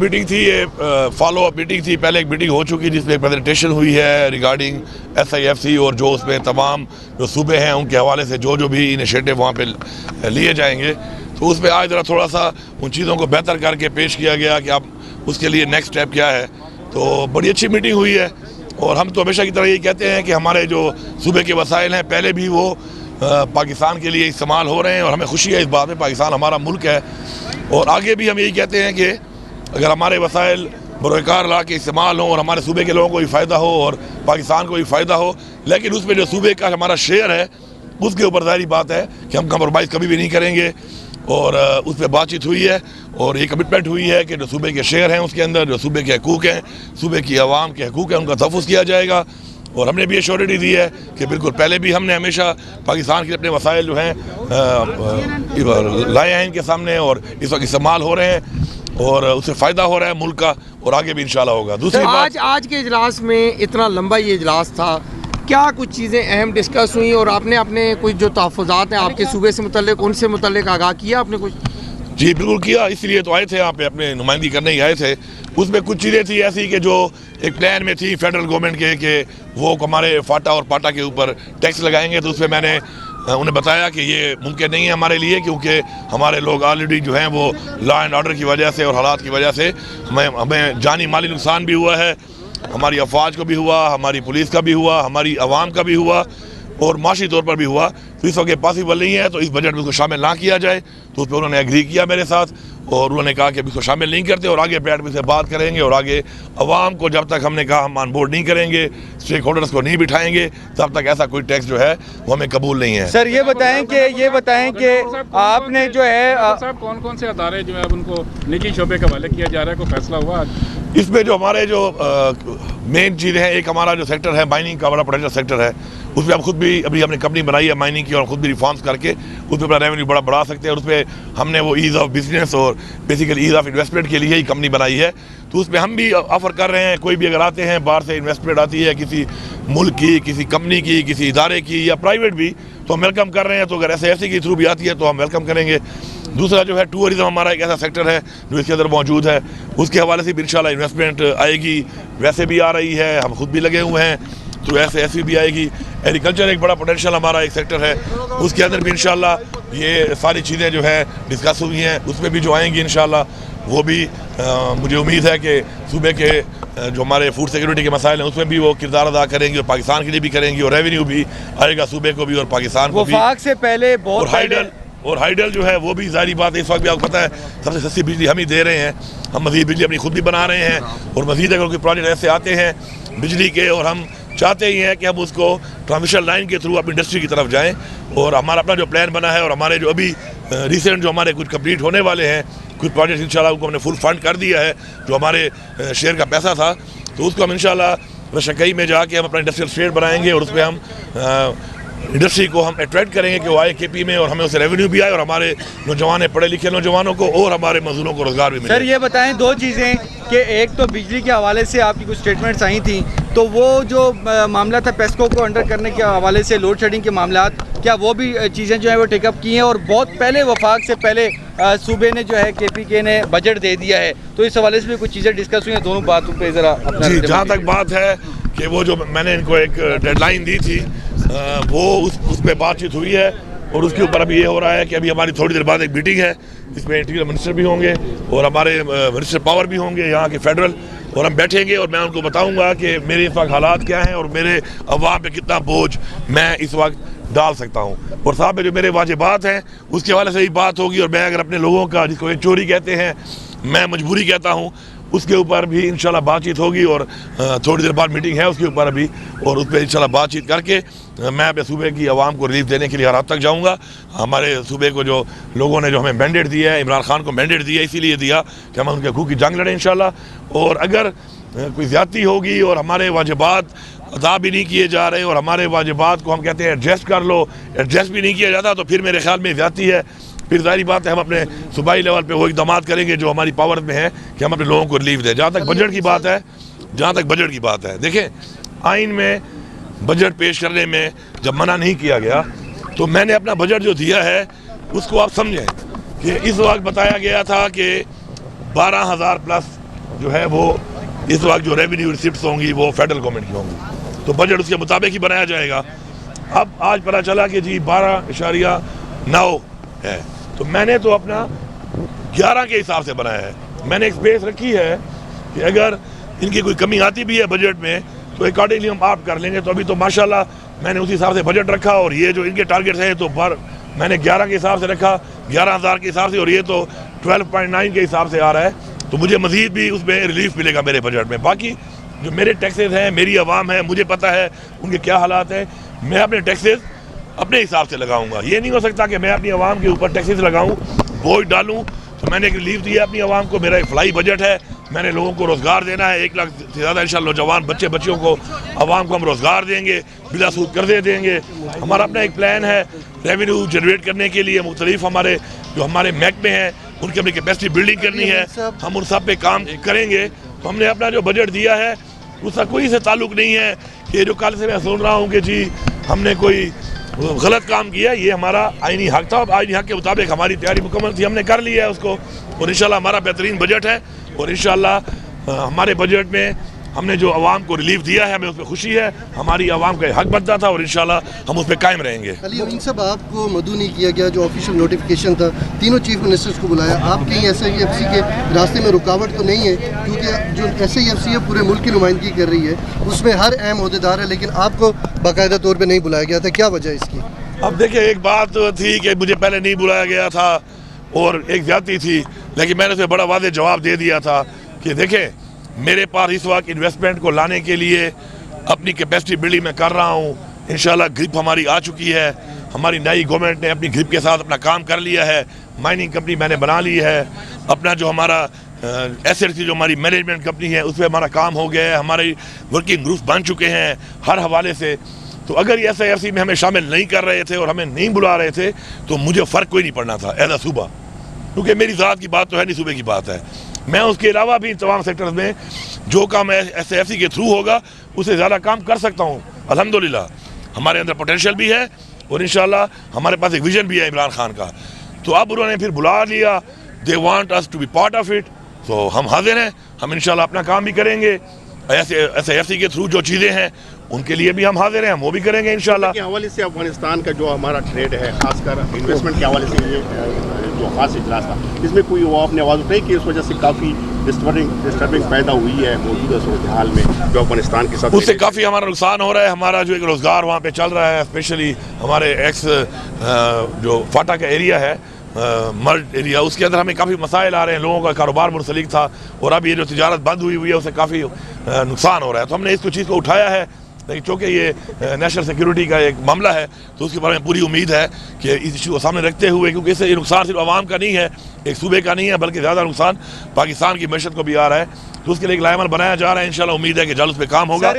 Meeting थी, ये follow up meeting थी। पहले एक मीटिंग हो चुकी जिसमें प्रेजेंटेशन हुई है रिगार्डिंग SIFC और जो उसमें तमाम जो सूबे हैं उनके हवाले से जो भी इनिशिएटिव वहाँ पे लिए जाएंगे, तो उसमें आज ज़रा थोड़ा सा उन चीज़ों को बेहतर करके पेश किया गया कि आप उसके लिए नेक्स्ट स्टेप क्या है। तो बड़ी अच्छी मीटिंग हुई है और हम तो हमेशा की तरह यही कहते हैं कि हमारे जो सूबे के वसाइल हैं पहले भी वो पाकिस्तान के लिए इस्तेमाल हो रहे हैं और हमें खुशी है इस बात में। पाकिस्तान हमारा मुल्क है और आगे भी हम यही कहते हैं कि अगर हमारे वसाइल बरोकार ला के इस्तेमाल हो और हमारे सूबे के लोगों को भी फ़ायदा हो और पाकिस्तान को भी फ़ायदा हो, लेकिन उसमें जो सूबे का हमारा शेयर है उसके ऊपर ज़ाहिर बात है कि हम कंप्रोमाइज़ कभी भी नहीं करेंगे। और उस पर बातचीत हुई है और ये कमिटमेंट हुई है कि जो सूबे के शेयर हैं उसके अंदर जो सूबे के हकूक़ हैं, सूबे की आवाम के हकूक़ हैं, उनका तहफ़्फ़ुज़ किया जाएगा। और हमने भी एश्योरिटी दी है कि बिल्कुल पहले भी हमने हमेशा पाकिस्तान के अपने वसाइल जो हैं लाए हैं इनके सामने और इस वक्त इस्तेमाल हो रहे हैं और उससे फ़ायदा हो रहा है मुल्क का और आगे भी इंशाल्लाह होगा। दूसरी बात, आज के इजलास में इतना लंबा ये इजलास था, क्या कुछ चीज़ें अहम डिस्कस हुई और आपने अपने कुछ जो तहफ़्फ़ुज़ात हैं आपके सूबे से मुतल्लिक उनसे मुतल्लिक आगाह किया आपने कुछ? जी बिल्कुल किया, इसलिए तो आए थे यहाँ पे, अपने नुमाइंदगी करने ही आए थे। उसमें कुछ चीज़ें थी ऐसी कि जो एक प्लान में थी फेडरल गवर्नमेंट के कि वो हमारे फाटा और पाटा के ऊपर टैक्स लगाएंगे, तो उसमें मैंने उन्हें बताया कि ये मुमकिन नहीं है हमारे लिए, क्योंकि हमारे लोग ऑलरेडी जो हैं वो लॉ एंड ऑर्डर की वजह से और हालात की वजह से हमें जानी माली नुकसान भी हुआ है, हमारी अफवाज को भी हुआ, हमारी पुलिस का भी हुआ, हमारी आवाम का भी हुआ और माशी तौर पर भी हुआ। तो इस वक्त पॉसिबल नहीं है तो इस बजट में उसको शामिल ना किया जाए। तो उस पर उन्होंने एग्री किया मेरे साथ और उन्होंने कहा कि अब इसको शामिल नहीं करते और आगे बैठ से बात करेंगे और आगे अवाम को जब तक हमने कहा हम ऑन बोर्ड नहीं करेंगे, स्टेक होल्डर्स को नहीं बिठाएंगे, तब तक ऐसा कोई टैक्स जो है वो हमें कबूल नहीं है। सर ये बताएं कि आपने जो है साहब कौन कौन से अदारे जो है उनको निजी शोबे के हवाले किया जा रहा है, कोई फैसला हुआ आज? इसमें जो हमारे जो मेन चीज़ें हैं, एक हमारा जो सेक्टर है माइनिंग का बड़ा पोटेंशियल सेक्टर है, उसमें हम खुद भी अभी हमने कंपनी बनाई है माइनिंग की और खुद भी रिफॉर्म्स करके उसमें अपना रेवेन्यू बड़ा बढ़ा सकते हैं और उसमें हमने वो ईज़ ऑफ बिजनेस और बेसिकली ईज़ ऑफ इन्वेस्टमेंट के लिए ही कंपनी बनाई है। तो उसमें हम भी ऑफ़र कर रहे हैं, कोई भी अगर आते हैं बाहर से इन्वेस्टमेंट आती है किसी मुल्क की, किसी कंपनी की, किसी इदारे की या प्राइवेट भी, तो हम वेलकम कर रहे हैं। तो अगर ऐसे के थ्रू भी आती है तो हम वेलकम करेंगे। दूसरा जो है टूरिज़्म हमारा एक ऐसा सेक्टर है जो इसके अंदर मौजूद है, उसके हवाले से भी इंशाल्लाह इन्वेस्टमेंट आएगी, वैसे भी आ रही है, हम खुद भी लगे हुए हैं, तो ऐसे भी आएगी। एग्रीकल्चर एक बड़ा पोटेंशियल हमारा एक सेक्टर है, उसके अंदर भी इंशाल्लाह ये सारी चीज़ें जो है डिस्कस हुई हैं, उसमें भी जो आएंगी इंशाल्लाह वो भी मुझे उम्मीद है कि सूबे के जो हमारे फूड सिक्योरिटी के मसाइल हैं उसमें भी वो किरदार अदा करेंगे और पाकिस्तान के लिए भी करेंगी और रेवेन्यू भी आएगा सूबे को भी और पाकिस्तान को भी। वफाक से पहले बहुत और हाइडल जो है वो भी जारी बात है, इस वक्त भी आपको पता है सबसे सस्ती बिजली हम ही दे रहे हैं, हम मज़ीद बिजली अपनी खुद भी बना रहे हैं और मज़ीद अगर कोई प्रोजेक्ट ऐसे आते हैं बिजली के और हम चाहते ही हैं कि हम उसको ट्रांसमिशन लाइन के थ्रू अपनी इंडस्ट्री की तरफ जाएं और हमारा अपना जो प्लान बना है और हमारे जो अभी रिसेंट जो हमारे कुछ कंप्लीट होने वाले हैं कुछ प्रोजेक्ट इंशाल्लाह उनको हमने फुल फंड कर दिया है, जो हमारे शेयर का पैसा था तो उसको हम इंशाल्लाह रशकई में जाके हम अपना इंडस्ट्रियल स्टेट बनाएंगे और उसमें हम इंडस्ट्री को हम अट्रैक्ट करेंगे कि वो आए KP में और हमें उससे रेवेन्यू भी आए और हमारे नौजवान पढ़े लिखे नौजवानों को और हमारे मजदूरों को रोजगार भी मिले। सर ये बताएं दो चीज़ें कि एक तो बिजली के हवाले से आपकी कुछ स्टेटमेंट्स आई थी, तो वो जो मामला था पेस्को को अंडर करने के हवाले से लोड शेडिंग के मामला, क्या वो भी चीज़ें जो है वो टेकअप की हैं? और बहुत पहले वफाक से पहले सूबे ने जो है KPK ने बजट दे दिया है, तो इस हवाले से भी कुछ चीज़ें डिस्कस हुई हैं, दोनों बातों पर ज़रा अपना। जी जहाँ तक बात है कि वो जो मैंने इनको एक डेडलाइन दी थी वो उस पर बातचीत हुई है और उसके ऊपर अभी ये हो रहा है कि अभी हमारी थोड़ी देर बाद एक मीटिंग है जिसमें इंटीरियर मिनिस्टर भी होंगे और हमारे मिनिस्टर पावर भी होंगे यहाँ के फेडरल, और हम बैठेंगे और मैं उनको बताऊंगा कि मेरे इस वक्त हालात क्या हैं और मेरे अवाम पे कितना बोझ मैं इस वक्त डाल सकता हूँ और साहब में जो मेरे वाजिबात हैं उसके हवाले से ही बात होगी। और मैं अगर अपने लोगों का जिसको ये चोरी कहते हैं मैं मजबूरी कहता हूँ उसके ऊपर भी इंशाल्लाह बातचीत होगी और थोड़ी देर बाद मीटिंग है उसके ऊपर अभी और उस पर इंशाल्लाह बातचीत करके मैं अपने सूबे की आवाम को रिलीफ देने के लिए हर हद तक जाऊँगा। हमारे सूबे को जो लोगों ने जो हमें मैंडेट दिया है, इमरान खान को मैंडेट दिया इसीलिए दिया कि हम उनके हकूक़ की जंग लड़ें इंशाल्लाह। और अगर कोई ज़्यादती होगी और हमारे वाजिबात अदा भी नहीं किए जा रहे और हमारे वाजिबात को हम कहते हैं एडजस्ट कर लो, एडजस्ट भी नहीं किया जाता तो फिर मेरे ख्याल में ज़्यादती है, फिर जाहिर बात है हम अपने सूबाई लेवल पे वो इक़दाम करेंगे जो हमारी पावर में है कि हम अपने लोगों को रिलीफ दें। जहाँ तक बजट की बात है देखें आइन में बजट पेश करने में जब मना नहीं किया गया तो मैंने अपना बजट जो दिया है उसको आप समझें कि इस वक्त बताया गया था कि 12,000 प्लस जो है वो इस वक्त जो रेवेन्यू रिसिप्ट्स होंगी वो फेडरल गवर्नमेंट की होंगी, तो बजट उसके मुताबिक ही बनाया जाएगा। अब आज पता चला कि जी 12.9 है, तो मैंने तो अपना 11 के हिसाब से बनाया है। मैंने एक स्पेस रखी है कि अगर इनकी कोई कमी आती भी है बजट में तो अकॉर्डिंगली हम आप कर लेंगे। तो अभी तो माशाल्लाह मैंने उसी हिसाब से बजट रखा, और ये जो इनके टारगेट्स हैं तो मैंने 11 के हिसाब से रखा, 11,000 के हिसाब से, और ये तो 12.9 के हिसाब से आ रहा है। तो मुझे मजीद भी उसमें रिलीफ मिलेगा मेरे बजट में। बाकी जो मेरे टैक्सेस हैं, मेरी आवाम है, मुझे पता है उनके क्या हालात हैं। मैं अपने टैक्सेस अपने हिसाब से लगाऊंगा। ये नहीं हो सकता कि मैं अपनी आवाम के ऊपर टैक्सेस लगाऊं, बोझ डालूं। तो मैंने एक रिलीफ दिया अपनी आवाम को। मेरा एक फ्लाई बजट है, मैंने लोगों को रोज़गार देना है। 1 लाख से ज़्यादा इंशाअल्लाह नौजवान बच्चियों को, आवाम को हम रोज़गार देंगे, बिला सूद कर्जे देंगे। हमारा अपना एक प्लान है रेवेन्यू जनरेट करने के लिए। मुख्तलिफ हमारे जो हमारे महकमे हैं उनकी अपनी कैपेसिटी बिल्डिंग करनी है, हम उन सब पे काम करेंगे। तो हमने अपना जो बजट दिया है उसका कोई से ताल्लुक़ नहीं है कि जो कल से मैं सुन रहा हूँ कि जी हमने कोई गलत काम किया। ये हमारा आईनी हक था, आईनी हक के मुताबिक हमारी तैयारी मुकम्मल थी, हमने कर लिया है उसको। और इंशाल्लाह हमारा बेहतरीन बजट है, और इंशाल्लाह हमारे बजट में हमने जो आवाम को रिलीफ दिया है हमें उसमें खुशी है। हमारी आवाम का हक बनता था, और इंशाल्लाह हम उस पर कायम रहेंगे। अली अमीन साहब, आपको मदू नहीं किया गया, जो ऑफिशियल नोटिफिकेशन था, तीनों चीफ मिनिस्टर्स को बुलाया। आप कहीं SIFC के रास्ते में रुकावट तो नहीं है? क्योंकि जो SIFC है पूरे मुल्क की नुमाइंदगी कर रही है, उसमें हर अहम अहदेदार है, लेकिन आपको बाकायदा तौर पर नहीं बुलाया गया था, क्या वजह इसकी? अब देखिए, एक बात थी कि मुझे पहले नहीं बुलाया गया था और एक ज्यादती थी, लेकिन मैंने उसे बड़ा वाज़ेह जवाब दे दिया था कि देखें मेरे पास इस वक्त इन्वेस्टमेंट को लाने के लिए अपनी कैपेसिटी बिल्डिंग में कर रहा हूँ। इंशाल्लाह ग्रिप हमारी आ चुकी है, हमारी नई गवर्नमेंट ने अपनी ग्रिप के साथ अपना काम कर लिया है। माइनिंग कंपनी मैंने बना ली है, अपना जो हमारा एसेट्स की जो हमारी मैनेजमेंट कंपनी है उस पर हमारा काम हो गया है, हमारे वर्किंग ग्रुप्स बन चुके हैं हर हवाले से। तो अगर ये SIFC में हमें शामिल नहीं कर रहे थे और हमें नहीं बुला रहे थे तो मुझे फ़र्क कोई नहीं पड़ना था एज अ सूबा, क्योंकि मेरी ज़ात की बात तो है नहीं, सूबे की बात है। मैं उसके अलावा भी तमाम सेक्टर्स में जो काम SIFC के थ्रू होगा उससे ज़्यादा काम कर सकता हूँ। अल्हम्दुलिल्लाह हमारे अंदर पोटेंशियल भी है, और इंशाल्लाह हमारे पास एक विजन भी है इमरान खान का। तो अब उन्होंने फिर बुला लिया, they want us to be part of it, तो हम हाजिर हैं, हम इंशाल्लाह अपना काम भी करेंगे। SIFC के थ्रू जो चीज़ें हैं उनके लिए भी हम हाजिर हैं, हम वो भी करेंगे इंशाल्लाह। के हवाले से अफगानिस्तान का जो हमारा ट्रेड है, खासकर इन्वेस्टमेंट के हवाले से ये जो खास इजलास था, इसमें कोई वो आपने आवाज़ उठाई कि इस वजह से काफ़ी डिस्टर्बिंग पैदा हुई है मौजूदा सूरत हाल में जो अफगानिस्तान के साथ? उससे काफ़ी हमारा नुकसान हो रहा है। हमारा जो एक रोज़गार वहाँ पे चल रहा है, स्पेशली हमारे जो फाटा का एरिया है, मर्ड एरिया, उसके अंदर हमें काफ़ी मसाइल आ रहे हैं, लोगों का कारोबार मुंसलिक था, और अब ये जो तिजारत बंद हुई है उससे काफ़ी नुकसान हो रहा है। तो हमने इस चीज़ को उठाया है, लेकिन चूँकि ये नेशनल सिक्योरिटी का एक मामला है तो उसके बारे में पूरी उम्मीद है कि इस इशू को सामने रखते हुए, क्योंकि इससे ये नुकसान सिर्फ आवाम का नहीं है, एक सूबे का नहीं है, बल्कि ज़्यादा नुकसान पाकिस्तान की मैशत को भी आ रहा है। तो उसके लिए एक लायमल बनाया जा रहा है, इंशाल्लाह उम्मीद है कि जल्द उस पर काम होगा,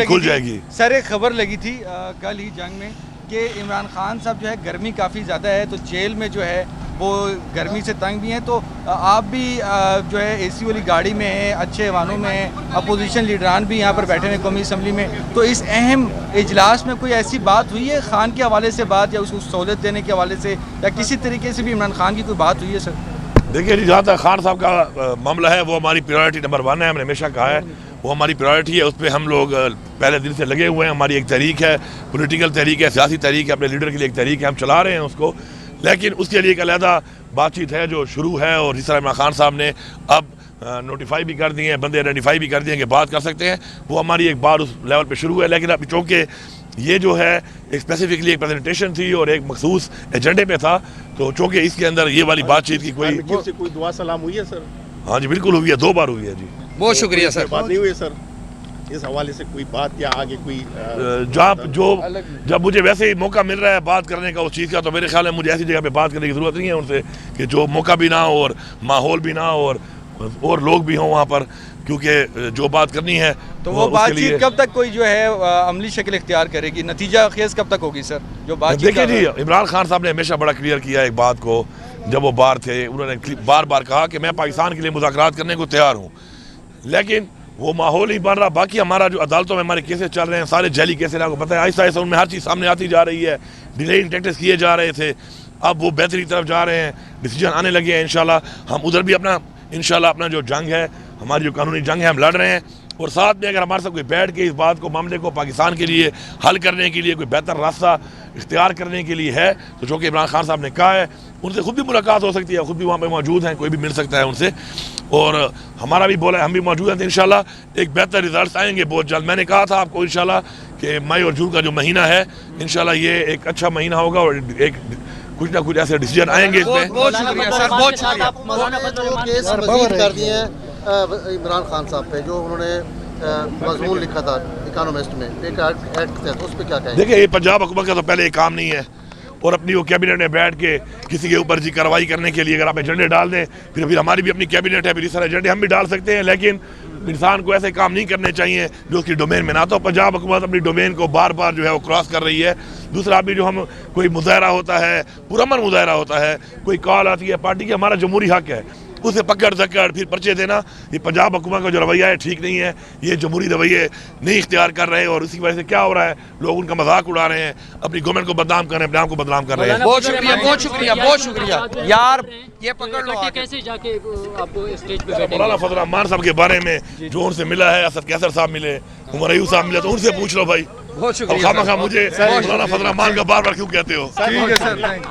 खुल जाएगी। सर एक खबर लगी थी कल ही जंग में कि इमरान खान साहब जो है गर्मी काफ़ी ज़्यादा है, तो जेल में जो है वो गर्मी से तंग भी हैं, तो आप भी जो है AC वाली गाड़ी में हैं, अच्छे ऐवानों में हैं, अपोजिशन लीडरान भी यहाँ पर बैठे हैं कौमी असम्बली में। तो इस अहम इजलास में कोई ऐसी बात हुई है खान के हवाले से बात, या उसको सहूलत देने के हवाले से, या किसी तरीके से भी इमरान खान की कोई बात हुई है? सर देखिए जी, जहाँ तक खान साहब का मामला है वो हमारी प्रायोरिटी नंबर 1 है, हमने हमेशा कहा है वो हमारी प्रायोरिटी है, उस पर हम लोग पहले दिन से लगे हुए हैं। हमारी एक तहरीक है, पॉलिटिकल तहरीक है, सियासी तहरीक है, अपने लीडर के लिए एक तहरीक है, हम चला रहे हैं उसको। लेकिन उसके लिए एक अलहदा बातचीत है जो शुरू है, और जिस तरह इमरान खान साहब ने अब नोटिफाई भी कर दिए हैं, बंदे आइडेंटिफाई भी कर दिए हैं कि बात कर सकते हैं, वो हमारी एक बार उस लेवल पे शुरू है। लेकिन अब चूँकि ये जो है एक स्पेसिफिकली एक प्रेजेंटेशन थी और एक मखसूस एजेंडे पे था, तो चूँकि इसके अंदर ये वाली बातचीत की कोई दुआ सलाम हुई है सर? हाँ जी बिल्कुल हुई है, 2 बार हुई है जी। बहुत शुक्रिया सर। बात नहीं हुई सर इस हवाले से कोई बात, या आगे कोई जब मुझे वैसे ही मौका मिल रहा है बात करने का उस चीज़ का, तो मेरे ख्याल में मुझे ऐसी जगह पे बात करने की ज़रूरत नहीं है उनसे कि जो मौका भी ना हो और माहौल भी ना हो और लोग भी हों वहाँ पर, क्योंकि जो बात करनी है तो वो बातचीत कब तक कोई जो है अमली शक्ल इख्तियार करेगी, नतीजा खेज कब तक होगी सर जो बात? देखिए जी, इमरान खान साहब ने हमेशा बड़ा क्लियर किया एक बात को, जब वो बाहर थे उन्होंने बार बार कहा कि मैं पाकिस्तान के लिए मुज़ाकरात करने को तैयार हूँ, लेकिन वो माहौल ही बन रहा। बाकी हमारा जो अदालतों में हमारे केसेस चल रहे हैं, सारे जैली केसेस, आपको पता है, आहिस्ता आहिस्ता उनमें हर चीज़ सामने आती जा रही है। डिलेइंग टैक्टिक्स किए जा रहे थे, अब वो बेहतरी की तरफ जा रहे हैं, डिसीजन आने लगे हैं। इंशाल्लाह हम उधर भी अपना जो जंग है हमारी जो कानूनी जंग है हम लड़ रहे हैं, और साथ में अगर हमारे साथ कोई बैठ के इस बात को, मामले को पाकिस्तान के लिए हल करने के लिए कोई बेहतर रास्ता इख्तियार करने के लिए है, तो जो कि इमरान खान साहब ने कहा है, उनसे खुद भी मुलाकात हो सकती है, खुद भी वहाँ पे मौजूद हैं, कोई भी मिल सकता है उनसे, और हमारा भी बोला है, हम भी मौजूद हैं, तो इंशाल्लाह एक बेहतर रिजल्ट आएंगे बहुत जल्द। मैंने कहा था आपको इंशाल्लाह कि मई और जून का जो महीना है, इंशाल्लाह ये एक अच्छा महीना होगा और एक कुछ ना कुछ ऐसे डिसीजन आएंगे इसमें। बहुत शुक्रिया सर, बहुत शुक्रिया। केस मजीद कर दिए हैं इमरान खान साहब पे, जो उन्होंने मजमून लिखा था इकोनॉमिस्ट में एक एक्ट थे, तो उस पर क्या कहेंगे? देखिए, ये पंजाब हुकूमत का तो पहले ये काम नहीं है, और अपनी वो कैबिनेट में बैठ के किसी के ऊपर जी कार्रवाई करने के लिए अगर आप एजेंडे डाल दें, फिर हमारी भी अपनी कैबिनेट है, फिर इस तरह एजेंडे हम भी डाल सकते हैं, लेकिन इंसान को ऐसे काम नहीं करने चाहिए जो उसकी डोमेन में ना। तो पंजाब हुकूमत अपनी डोमेन को बार बार जो है वो क्रॉस कर रही है। दूसरा भी जो हम कोई मुजाहरा होता है, पुरअमन मुजाहरा होता है, कोई कॉल आती है पार्टी की, हमारा जमहूरी हक है, उसे पकड़ धक्कड़ फिर पर्चे देना, ये पंजाब हुकूमत का जो रवैया है ठीक नहीं है, ये जमहूरी रवैये नहीं इख्तियार कर रहे हैं, और इसी वजह से क्या हो रहा है, लोग उनका मजाक उड़ा रहे हैं, अपनी गवर्नमेंट को बदनाम कर रहे हैं, अपने आप को बदनाम कर रहे हैं। बहुत शुक्रिया, बहुत शुक्रिया, बहुत शुक्रिया यार, ये पकड़ लो आगे। कैसे जाके आपको स्टेज पे बैठे? मौलाना फजल रहमान साहब के बारे में जो उनसे मिला है, असद कैसर साहब मिले, उमर अयूब साहब मिले, तो उनसे पूछ लो भाई। बहुत अब शुक्रिया खामखा मुझे मौलाना फजल रहमान का बार बार क्यों कहते हो? ठीक है सर,